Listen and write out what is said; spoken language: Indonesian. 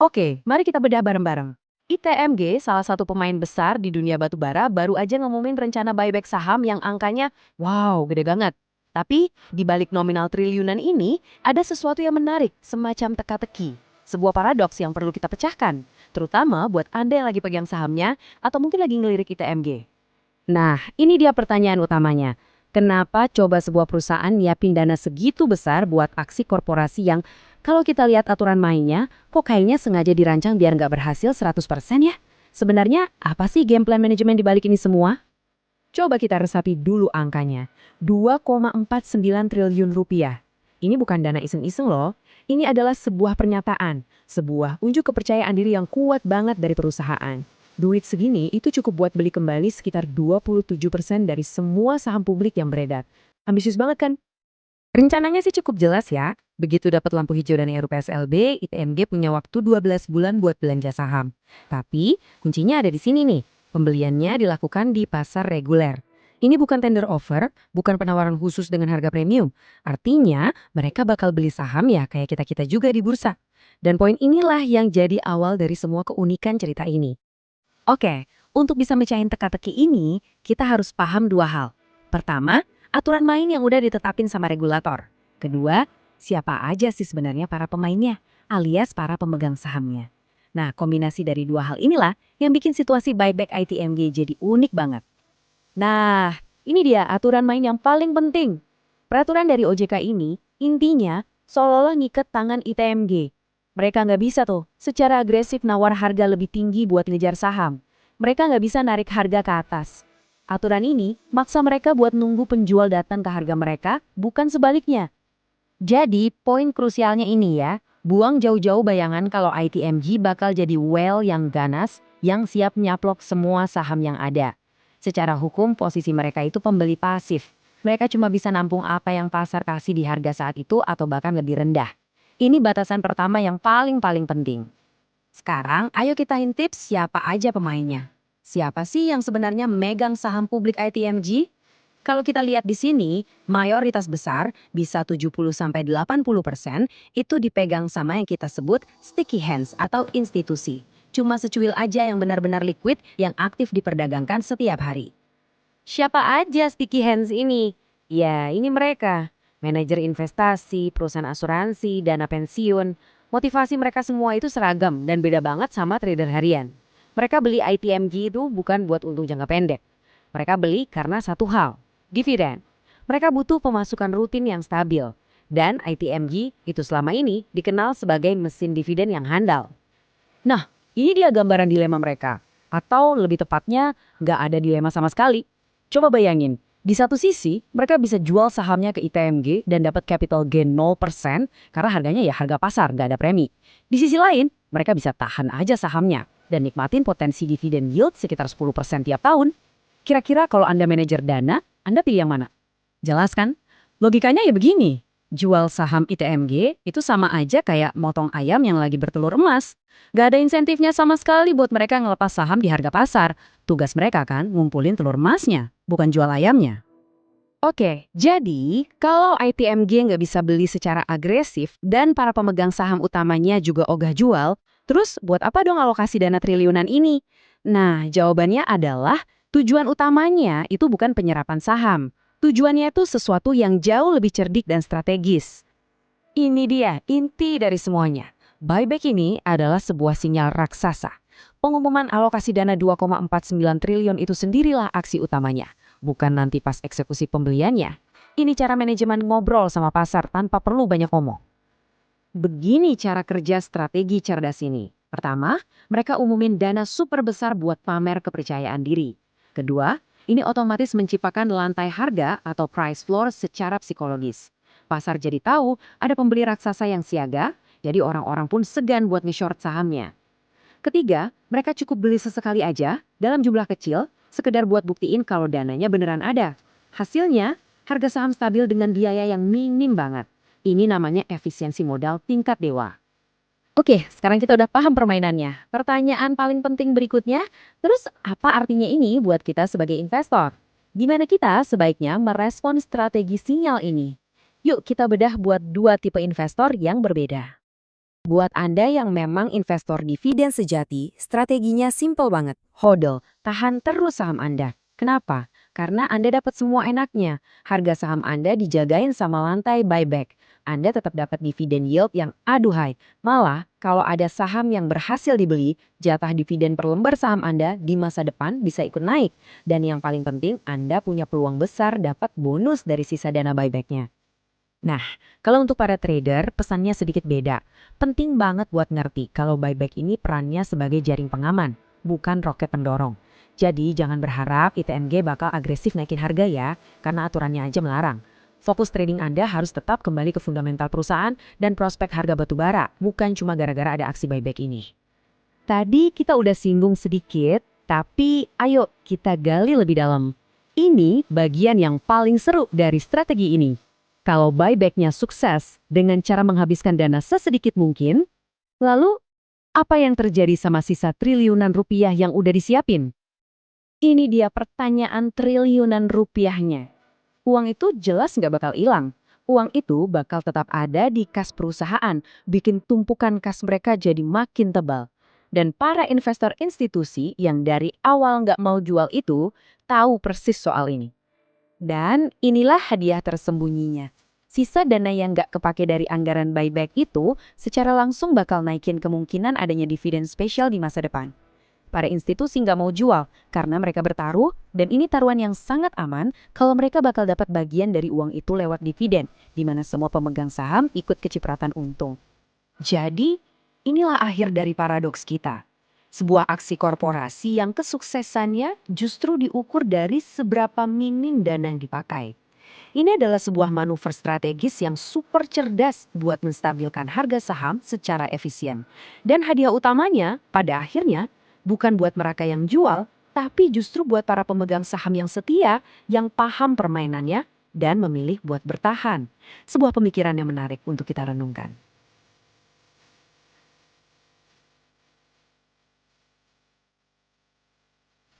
Oke, mari kita bedah bareng-bareng. ITMG, salah satu pemain besar di dunia batubara, baru aja ngumumin rencana buyback saham yang angkanya, wow, gede banget. Tapi, di balik nominal triliunan ini, ada sesuatu yang menarik, semacam teka-teki. Sebuah paradoks yang perlu kita pecahkan, terutama buat Anda yang lagi pegang sahamnya, atau mungkin lagi ngelirik ITMG. Nah, ini dia pertanyaan utamanya. Kenapa coba sebuah perusahaan nyiapin dana segitu besar buat aksi korporasi yang kalau kita lihat aturan mainnya, kok kayaknya sengaja dirancang biar nggak berhasil 100% ya? Sebenarnya apa sih game plan manajemen di balik ini semua? Coba kita resapi dulu angkanya. 2,49 triliun rupiah. Ini bukan dana iseng-iseng loh. Ini adalah sebuah pernyataan, sebuah unjuk kepercayaan diri yang kuat banget dari perusahaan. Duit segini itu cukup buat beli kembali sekitar 27% dari semua saham publik yang beredar. Ambisius banget kan? Rencananya sih cukup jelas ya. Begitu dapat lampu hijau dari RUPSLB, ITMG punya waktu 12 bulan buat belanja saham. Tapi kuncinya ada di sini nih. Pembeliannya dilakukan di pasar reguler. Ini bukan tender offer, bukan penawaran khusus dengan harga premium. Artinya, mereka bakal beli saham ya kayak kita-kita juga di bursa. Dan poin inilah yang jadi awal dari semua keunikan cerita ini. Oke, untuk bisa mecahin teka-teki ini, kita harus paham dua hal. Pertama, aturan main yang udah ditetapin sama regulator. Kedua, siapa aja sih sebenarnya para pemainnya, alias para pemegang sahamnya. Nah, kombinasi dari dua hal inilah yang bikin situasi buyback ITMG jadi unik banget. Nah, ini dia aturan main yang paling penting. Peraturan dari OJK ini, intinya seolah-olah ngiket tangan ITMG. Mereka nggak bisa tuh secara agresif nawar harga lebih tinggi buat ngejar saham. Mereka nggak bisa narik harga ke atas. Aturan ini maksa mereka buat nunggu penjual datang ke harga mereka, bukan sebaliknya. Jadi, poin krusialnya ini ya, buang jauh-jauh bayangan kalau ITMG bakal jadi whale yang ganas, yang siap nyaplok semua saham yang ada. Secara hukum, posisi mereka itu pembeli pasif. Mereka cuma bisa nampung apa yang pasar kasih di harga saat itu atau bahkan lebih rendah. Ini batasan pertama yang paling-paling penting. Sekarang, ayo kita tips siapa aja pemainnya. Siapa sih yang sebenarnya megang saham publik ITMG? Kalau kita lihat di sini, mayoritas besar, bisa 70-80%, itu dipegang sama yang kita sebut sticky hands atau institusi. Cuma secuil aja yang benar-benar liquid yang aktif diperdagangkan setiap hari. Siapa aja sticky hands ini? Ya, ini mereka. Manajer investasi, perusahaan asuransi, dana pensiun. Motivasi mereka semua itu seragam dan beda banget sama trader harian. Mereka beli ITMG itu bukan buat untung jangka pendek. Mereka beli karena satu hal, dividen. Mereka butuh pemasukan rutin yang stabil. Dan ITMG itu selama ini dikenal sebagai mesin dividen yang handal. Nah, ini dia gambaran dilema mereka. Atau lebih tepatnya, nggak ada dilema sama sekali. Coba bayangin, di satu sisi mereka bisa jual sahamnya ke ITMG dan dapat capital gain 0% karena harganya ya harga pasar, nggak ada premi. Di sisi lain, mereka bisa tahan aja sahamnya dan nikmatin potensi dividen yield sekitar 10% tiap tahun. Kira-kira kalau Anda manajer dana, Anda pilih yang mana? Jelas kan? Logikanya ya begini. Jual saham ITMG itu sama aja kayak motong ayam yang lagi bertelur emas. Gak ada insentifnya sama sekali buat mereka ngelepas saham di harga pasar. Tugas mereka kan ngumpulin telur emasnya, bukan jual ayamnya. Oke, jadi kalau ITMG nggak bisa beli secara agresif dan para pemegang saham utamanya juga ogah jual, terus buat apa dong alokasi dana triliunan ini? Nah, jawabannya adalah tujuan utamanya itu bukan penyerapan saham. Tujuannya itu sesuatu yang jauh lebih cerdik dan strategis. Ini dia inti dari semuanya. Buyback ini adalah sebuah sinyal raksasa. Pengumuman alokasi dana 2,49 triliun itu sendirilah aksi utamanya, bukan nanti pas eksekusi pembeliannya. Ini cara manajemen ngobrol sama pasar tanpa perlu banyak ngomong. Begini cara kerja strategi cerdas ini. Pertama, mereka umumin dana super besar buat pamer kepercayaan diri. Kedua, ini otomatis menciptakan lantai harga atau price floor secara psikologis. Pasar jadi tahu ada pembeli raksasa yang siaga, jadi orang-orang pun segan buat nge-short sahamnya. Ketiga, mereka cukup beli sesekali aja, dalam jumlah kecil, sekedar buat buktiin kalau dananya beneran ada. Hasilnya, harga saham stabil dengan biaya yang minim banget. Ini namanya efisiensi modal tingkat dewa. Oke, sekarang kita udah paham permainannya. Pertanyaan paling penting berikutnya, terus apa artinya ini buat kita sebagai investor? Gimana kita sebaiknya merespon strategi sinyal ini? Yuk kita bedah buat dua tipe investor yang berbeda. Buat Anda yang memang investor dividen sejati, strateginya simple banget. Hodl, tahan terus saham Anda. Kenapa? Karena Anda dapat semua enaknya. Harga saham Anda dijagain sama lantai buyback. Anda tetap dapat dividen yield yang aduhai. Malah, kalau ada saham yang berhasil dibeli, jatah dividen per lembar saham Anda di masa depan bisa ikut naik. Dan yang paling penting, Anda punya peluang besar dapat bonus dari sisa dana buybacknya. Nah, kalau untuk para trader, pesannya sedikit beda. Penting banget buat ngerti kalau buyback ini perannya sebagai jaring pengaman, bukan roket pendorong. Jadi jangan berharap ITMG bakal agresif naikin harga ya, karena aturannya aja melarang. Fokus trading Anda harus tetap kembali ke fundamental perusahaan dan prospek harga batubara, bukan cuma gara-gara ada aksi buyback ini. Tadi kita udah singgung sedikit, tapi ayo kita gali lebih dalam. Ini bagian yang paling seru dari strategi ini. Kalau buybacknya sukses dengan cara menghabiskan dana sesedikit mungkin, lalu apa yang terjadi sama sisa triliunan rupiah yang udah disiapin? Ini dia pertanyaan triliunan rupiahnya. Uang itu jelas nggak bakal hilang. Uang itu bakal tetap ada di kas perusahaan, bikin tumpukan kas mereka jadi makin tebal. Dan para investor institusi yang dari awal nggak mau jual itu tahu persis soal ini. Dan inilah hadiah tersembunyinya. Sisa dana yang nggak kepake dari anggaran buyback itu secara langsung bakal naikin kemungkinan adanya dividen spesial di masa depan. Para institusi nggak mau jual karena mereka bertaruh dan ini taruhan yang sangat aman kalau mereka bakal dapat bagian dari uang itu lewat dividen, di mana semua pemegang saham ikut kecipratan untung. Jadi, inilah akhir dari paradoks kita. Sebuah aksi korporasi yang kesuksesannya justru diukur dari seberapa minim dana yang dipakai. Ini adalah sebuah manuver strategis yang super cerdas buat menstabilkan harga saham secara efisien. Dan hadiah utamanya pada akhirnya bukan buat mereka yang jual, tapi justru buat para pemegang saham yang setia, yang paham permainannya, dan memilih buat bertahan. Sebuah pemikiran yang menarik untuk kita renungkan.